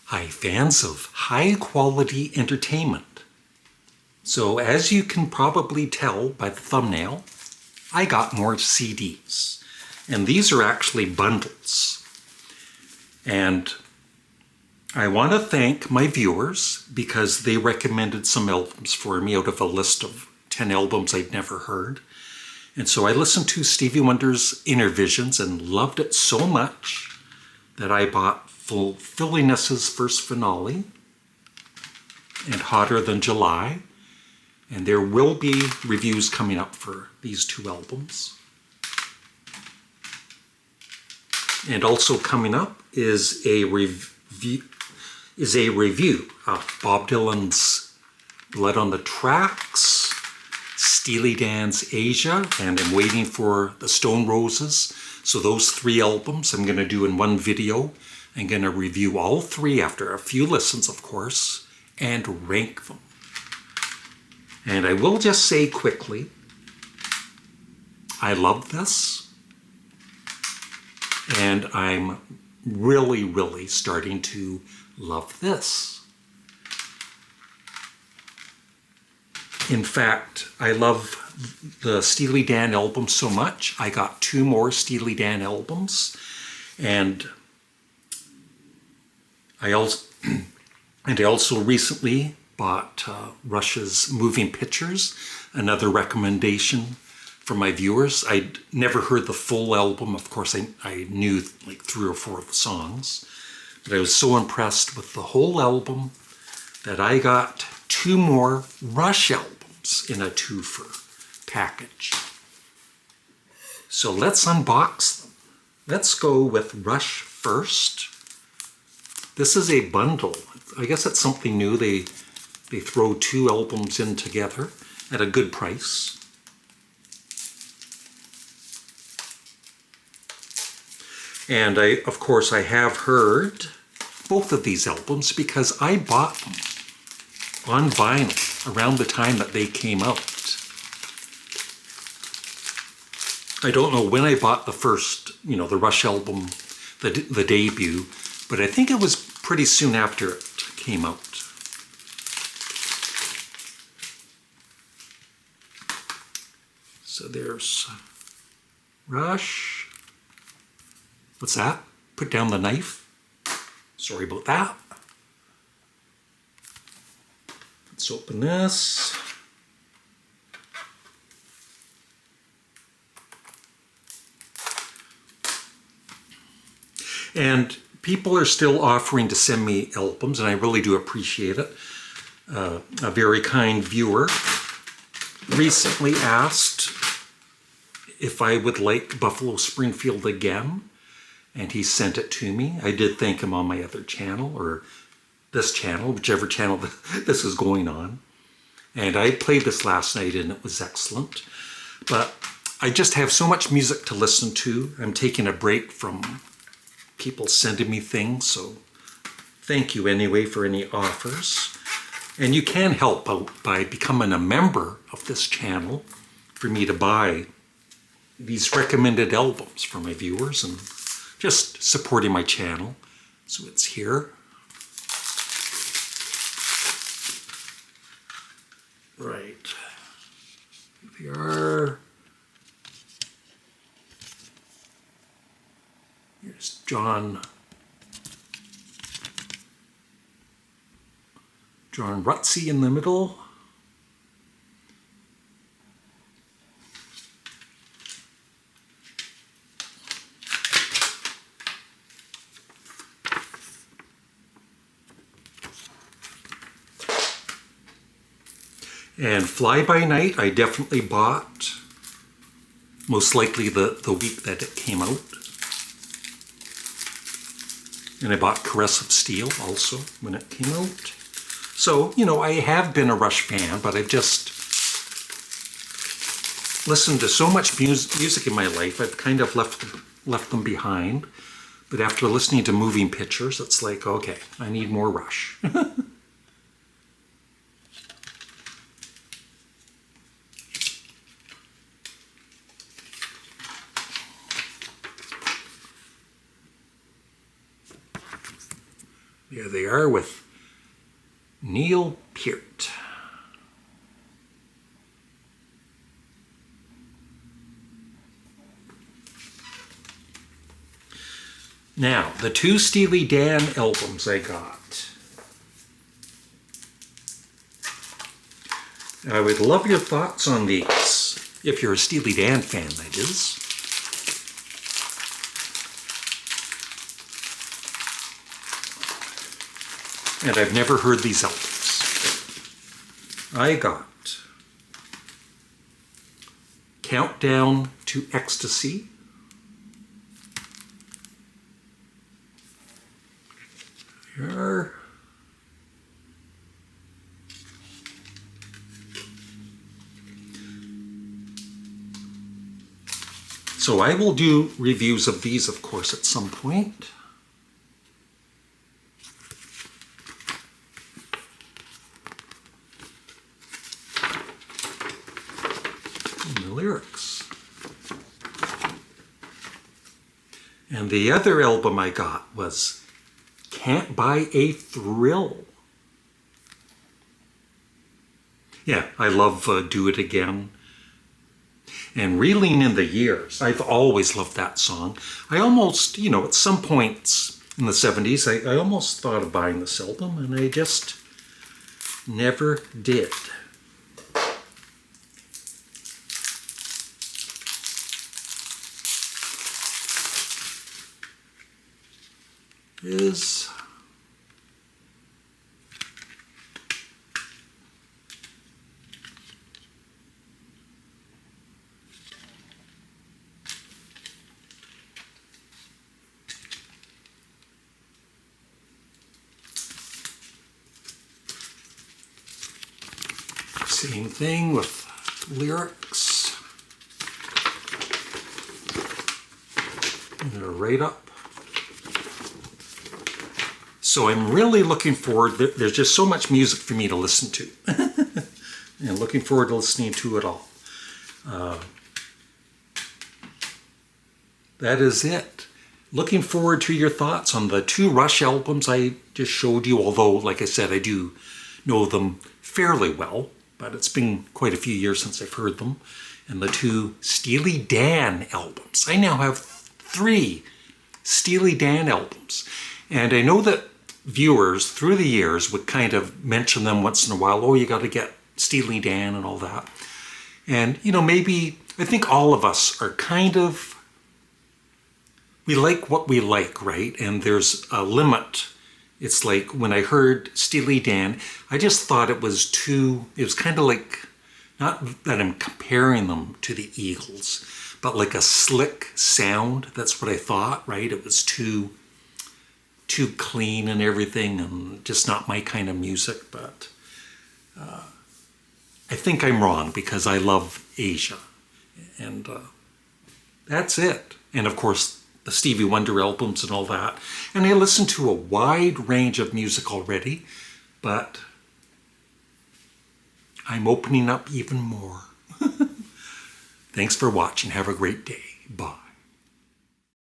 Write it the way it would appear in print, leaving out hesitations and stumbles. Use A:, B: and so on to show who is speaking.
A: Hi, fans of high-quality entertainment. So as you can probably tell by the thumbnail, I got more CDs. And these are actually bundles. And I want to thank my viewers because they recommended some albums for me out of a list of 10 albums I'd never heard. And so I listened to Stevie Wonder's Inner Visions and loved it so much that I bought Fulfilliness's first finale and Hotter Than July. And there will be reviews coming up for these two albums. And also coming up is a review of Bob Dylan's Blood on the Tracks, Steely Dan's Asia, and I'm waiting for the Stone Roses. So those three albums I'm going to do in one video. I'm going to review all three after a few listens, of course, and rank them. And I will just say quickly, I love this. And I'm really starting to love this. In fact, I love the Steely Dan album so much. I got 2 more Steely Dan albums. And I also recently bought Rush's Moving Pictures, another recommendation from my viewers. I'd never heard the full album. Of course, I knew like 3 or 4 of the songs, but I was so impressed with the whole album that I got 2 more Rush albums in a 2-for package. So let's unbox them. Let's go with Rush first. This is a bundle. I guess it's something new. They throw 2 albums in together at a good price. And of course, I have heard both of these albums because I bought them on vinyl around the time that they came out. I don't know when I bought the first, the Rush album, the debut, but I think it was pretty soon after it came out. So there's Rush. What's that? Put down the knife. Sorry about that. Let's open this. And people are still offering to send me albums, and I really do appreciate it. A very kind viewer recently asked if I would like Buffalo Springfield again, and he sent it to me. I did thank him on my other channel, or this channel, whichever channel this is going on. And I played this last night, and it was excellent. But I just have so much music to listen to. I'm taking a break from people sending me things, so thank you anyway for any offers. And you can help out by becoming a member of this channel for me to buy these recommended albums for my viewers and just supporting my channel. So it's here. Right. Here they are. Here's John Rutsey in the middle. And Fly By Night, I definitely bought, most likely the week that it came out. And I bought Caress of Steel also when it came out. So, I have been a Rush fan, but I've just listened to so much music in my life, I've kind of left them behind. But after listening to Moving Pictures, it's like, okay, I need more Rush. There they are with Neil Peart. Now, the two Steely Dan albums I got. I would love your thoughts on these, if you're a Steely Dan fan, that is. And I've never heard these albums. I got Countdown to Ecstasy. Here. So I will do reviews of these, of course, at some point. And the lyrics. And the other album I got was Can't Buy a Thrill. Yeah, I love Do It Again. And Reeling in the Years. I've always loved that song. I almost, at some points in the 70s, I almost thought of buying this album, and I just never did. Is same thing with lyrics. And they're right up. So I'm really looking forward, there's just so much music for me to listen to. And looking forward to listening to it all. That is it. Looking forward to your thoughts on the two Rush albums I just showed you, although, like I said, I do know them fairly well, but it's been quite a few years since I've heard them. And the two Steely Dan albums. I now have 3 Steely Dan albums. And I know that viewers through the years would kind of mention them once in a while. Oh, you got to get Steely Dan and all that. And, maybe, I think all of us are kind of, we like what we like, right? And there's a limit. It's like when I heard Steely Dan, I just thought it was kind of like, not that I'm comparing them to the Eagles, but like a slick sound. That's what I thought, right? It was too clean and everything, and just not my kind of music. But I think I'm wrong, because I love Asia, and that's it. And of course, the Stevie Wonder albums and all that. And I listen to a wide range of music already, but I'm opening up even more. Thanks for watching. Have a great day. Bye.